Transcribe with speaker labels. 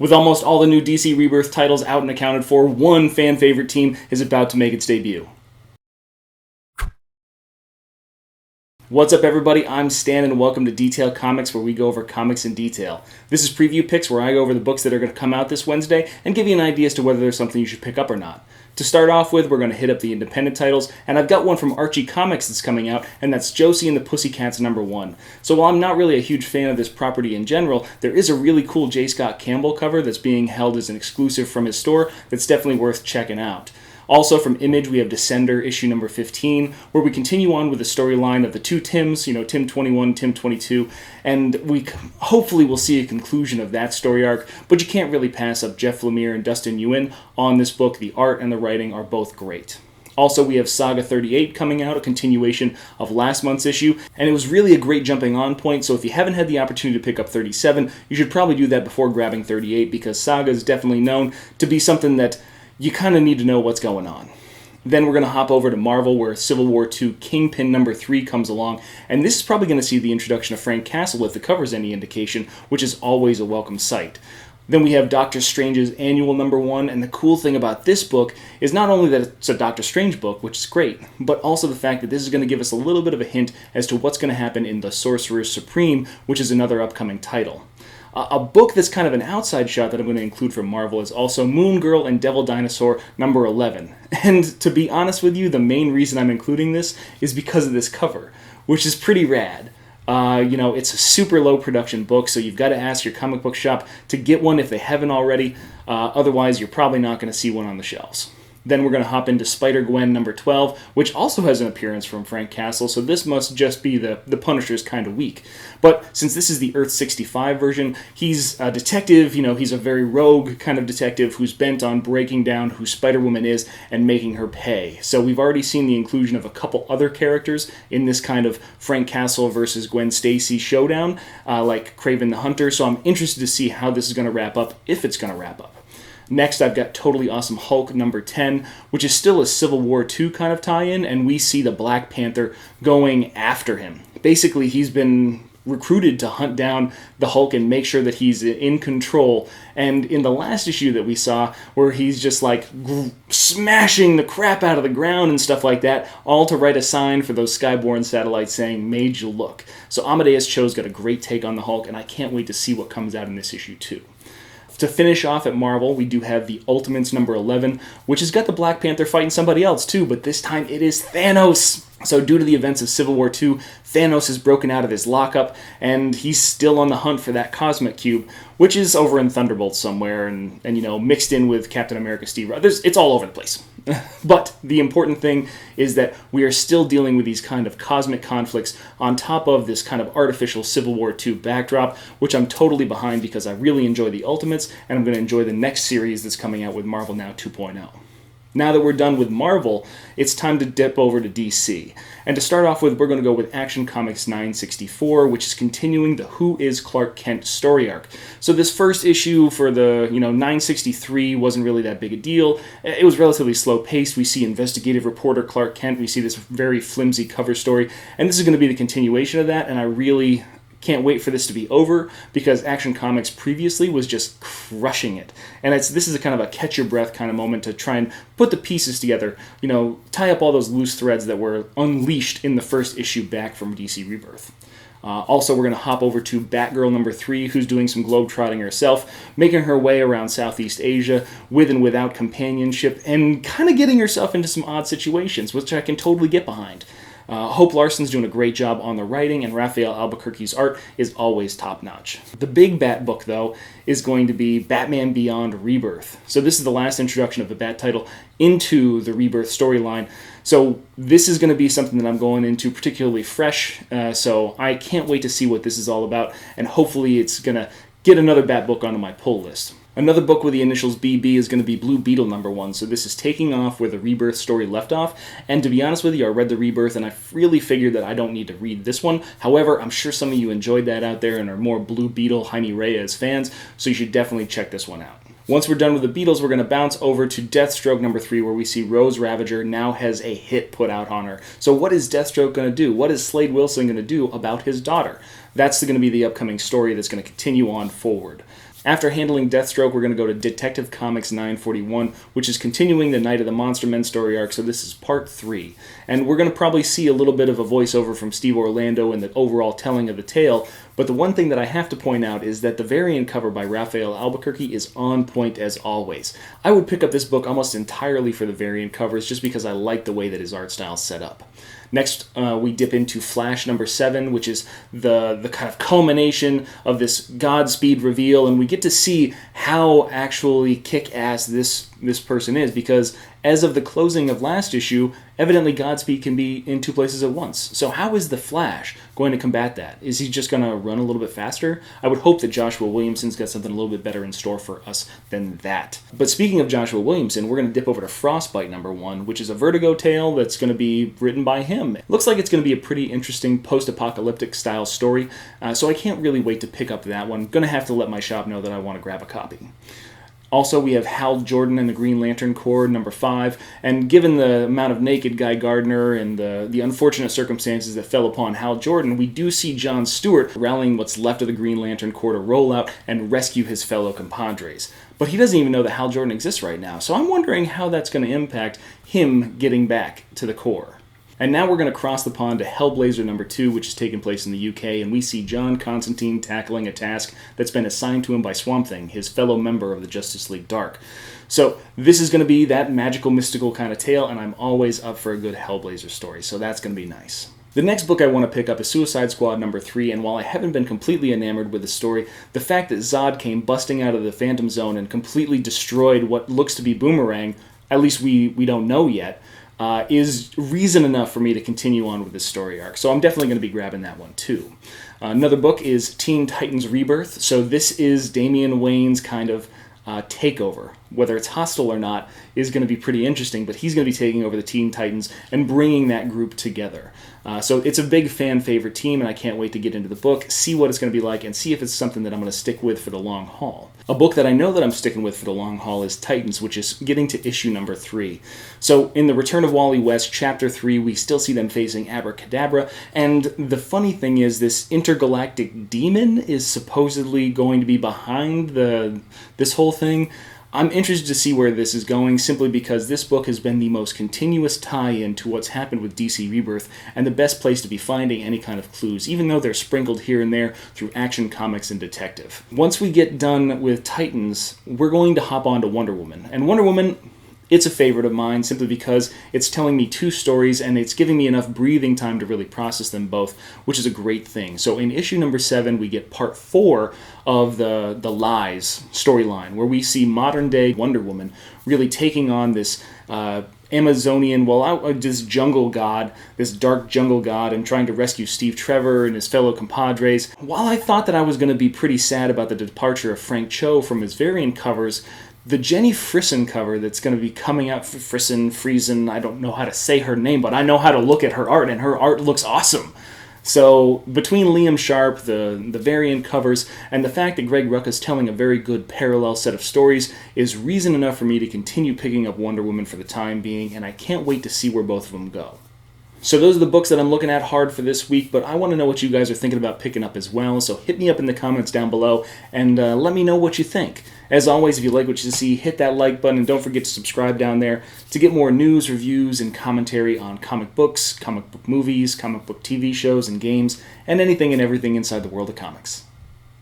Speaker 1: With almost all the new DC Rebirth titles out and accounted for, one fan-favorite team is about to make its debut. What's up, everybody? I'm Stan, and welcome to Detail Comics, where we go over comics in detail. This is Preview Picks, where I go over the books that are going to come out this Wednesday and give you an idea as to whether there's something you should pick up or not. To start off with, we're going to hit up the independent titles, and I've got one from Archie Comics that's coming out, and that's Josie and the Pussycats #1. So while I'm not really a huge fan of this property in general, there is a really cool J. Scott Campbell cover that's being held as an exclusive from his store that's definitely worth checking out. Also from Image, we have Descender, issue number 15, where we continue on with the storyline of the two Tims, Tim 21, Tim 22, and we hopefully will see a conclusion of that story arc, but you can't really pass up Jeff Lemire and Dustin Nguyen on this book. The art and the writing are both great. Also, we have Saga 38 coming out, a continuation of last month's issue, and it was really a great jumping on point, so if you haven't had the opportunity to pick up 37, you should probably do that before grabbing 38, because Saga is definitely known to be something that you kind of need to know what's going on. Then we're going to hop over to Marvel, where Civil War II Kingpin #3 comes along, and this is probably going to see the introduction of Frank Castle if the cover's any indication, which is always a welcome sight. Then we have Doctor Strange's Annual #1, and the cool thing about this book is not only that it's a Doctor Strange book, which is great, but also the fact that this is going to give us a little bit of a hint as to what's going to happen in The Sorcerer Supreme, which is another upcoming title. A book that's kind of an outside shot that I'm going to include from Marvel is also Moon Girl and Devil Dinosaur #11. And to be honest with you, the main reason I'm including this is because of this cover, which is pretty rad. It's a super low production book, so you've got to ask your comic book shop to get one if they haven't already. Otherwise, you're probably not going to see one on the shelves. Then we're going to hop into Spider-Gwen #12, which also has an appearance from Frank Castle, so this must just be the Punisher's kind of week. But since this is the Earth 65 version, he's a detective, he's a very rogue kind of detective who's bent on breaking down who Spider-Woman is and making her pay. So we've already seen the inclusion of a couple other characters in this kind of Frank Castle versus Gwen Stacy showdown, like Kraven the Hunter, so I'm interested to see how this is going to wrap up, if it's going to wrap up. Next, I've got Totally Awesome Hulk #10, which is still a Civil War II kind of tie-in, and we see the Black Panther going after him. Basically, he's been recruited to hunt down the Hulk and make sure that he's in control. And in the last issue that we saw, where he's just like smashing the crap out of the ground and stuff like that, all to write a sign for those Skyborn satellites saying, "Made you look." So Amadeus Cho's got a great take on the Hulk, and I can't wait to see what comes out in this issue too. To finish off at Marvel, we do have the Ultimates #11, which has got the Black Panther fighting somebody else too, but this time it is Thanos! So due to the events of Civil War II, Thanos has broken out of his lockup, and he's still on the hunt for that Cosmic Cube, which is over in Thunderbolt somewhere, and mixed in with Captain America Steve Rogers. It's all over the place. But the important thing is that we are still dealing with these kind of cosmic conflicts on top of this kind of artificial Civil War II backdrop, which I'm totally behind because I really enjoy the Ultimates, and I'm going to enjoy the next series that's coming out with Marvel Now 2.0. Now that we're done with Marvel, it's time to dip over to DC. And to start off with, we're going to go with Action Comics 964, which is continuing the Who is Clark Kent story arc. So this first issue for the 963 wasn't really that big a deal. It was relatively slow-paced. We see investigative reporter Clark Kent. We see this very flimsy cover story. And this is going to be the continuation of that, and I really can't wait for this to be over, because Action Comics previously was just crushing it. And this is a kind of a catch-your-breath kind of moment to try and put the pieces together, tie up all those loose threads that were unleashed in the first issue back from DC Rebirth. Also, we're going to hop over to Batgirl #3, who's doing some globetrotting herself, making her way around Southeast Asia with and without companionship, and kind of getting herself into some odd situations, which I can totally get behind. Hope Larson's doing a great job on the writing, and Raphael Albuquerque's art is always top-notch. The big Bat book, though, is going to be Batman Beyond Rebirth. So this is the last introduction of the Bat title into the Rebirth storyline. So this is going to be something that I'm going into particularly fresh, so I can't wait to see what this is all about, and hopefully it's going to get another Bat book onto my pull list. Another book with the initials BB is going to be Blue Beetle #1, so this is taking off where the Rebirth story left off, and to be honest with you, I read the Rebirth and I really figured that I don't need to read this one. However, I'm sure some of you enjoyed that out there and are more Blue Beetle, Jaime Reyes fans, so you should definitely check this one out. Once we're done with the Beatles, we're going to bounce over to Deathstroke #3, where we see Rose Ravager now has a hit put out on her. So what is Deathstroke going to do? What is Slade Wilson going to do about his daughter? That's going to be the upcoming story that's going to continue on forward. After handling Deathstroke, we're going to go to Detective Comics 941, which is continuing the Night of the Monster Men story arc, so this is part 3. And we're going to probably see a little bit of a voiceover from Steve Orlando in the overall telling of the tale, but the one thing that I have to point out is that the variant cover by Raphael Albuquerque is on point as always. I would pick up this book almost entirely for the variant covers just because I like the way that his art style is set up. Next, we dip into Flash number 7, which is the kind of culmination of this Godspeed reveal, and we get to see how actually kick-ass this person is, because as of the closing of last issue, evidently Godspeed can be in 2 places at once. So how is the Flash going to combat that? Is he just going to run a little bit faster? I would hope that Joshua Williamson's got something a little bit better in store for us than that. But speaking of Joshua Williamson, we're going to dip over to Frostbite number 1, which is a Vertigo tale that's going to be written by him. It looks like it's going to be a pretty interesting post-apocalyptic style story, so I can't really wait to pick up that one. Going to have to let my shop know that I want to grab a copy. Also, we have Hal Jordan and the Green Lantern Corps, number 5, and given the amount of naked Guy Gardner and the unfortunate circumstances that fell upon Hal Jordan, we do see John Stewart rallying what's left of the Green Lantern Corps to roll out and rescue his fellow compadres. But he doesn't even know that Hal Jordan exists right now, so I'm wondering how that's going to impact him getting back to the Corps. And now we're going to cross the pond to Hellblazer number 2, which is taking place in the UK, and we see John Constantine tackling a task that's been assigned to him by Swamp Thing, his fellow member of the Justice League Dark. So this is going to be that magical, mystical kind of tale, and I'm always up for a good Hellblazer story, so that's going to be nice. The next book I want to pick up is Suicide Squad number 3, and while I haven't been completely enamored with the story, the fact that Zod came busting out of the Phantom Zone and completely destroyed what looks to be Boomerang, at least we don't know yet, is reason enough for me to continue on with this story arc. So I'm definitely going to be grabbing that one too. Another book is Teen Titans Rebirth. So this is Damian Wayne's kind of takeover. Whether it's hostile or not is going to be pretty interesting, but he's going to be taking over the Teen Titans and bringing that group together. So it's a big fan favorite team, and I can't wait to get into the book, see what it's going to be like, and see if it's something that I'm going to stick with for the long haul. A book that I know that I'm sticking with for the long haul is Titans, which is getting to issue number 3. So in The Return of Wally West, chapter 3, we still see them facing Abracadabra, and the funny thing is this intergalactic demon is supposedly going to be behind this whole thing. I'm interested to see where this is going, simply because this book has been the most continuous tie-in to what's happened with DC Rebirth, and the best place to be finding any kind of clues, even though they're sprinkled here and there through Action Comics and Detective. Once we get done with Titans, we're going to hop on to Wonder Woman. And Wonder Woman, it's a favorite of mine simply because it's telling me 2 stories and it's giving me enough breathing time to really process them both, which is a great thing. So in issue number 7, we get part 4 of the Lies storyline, where we see modern-day Wonder Woman really taking on this Amazonian, this jungle god, this dark jungle god, and trying to rescue Steve Trevor and his fellow compadres. While I thought that I was going to be pretty sad about the departure of Frank Cho from his variant covers, the Jenny Frison cover that's going to be coming out, Friesen, I don't know how to say her name, but I know how to look at her art, and her art looks awesome. So between Liam Sharp, the variant covers, and the fact that Greg Rucka's telling a very good parallel set of stories is reason enough for me to continue picking up Wonder Woman for the time being, and I can't wait to see where both of them go. So those are the books that I'm looking at hard for this week, but I want to know what you guys are thinking about picking up as well, so hit me up in the comments down below and let me know what you think. As always, if you like what you see, hit that like button, and don't forget to subscribe down there to get more news, reviews, and commentary on comic books, comic book movies, comic book TV shows and games, and anything and everything inside the world of comics.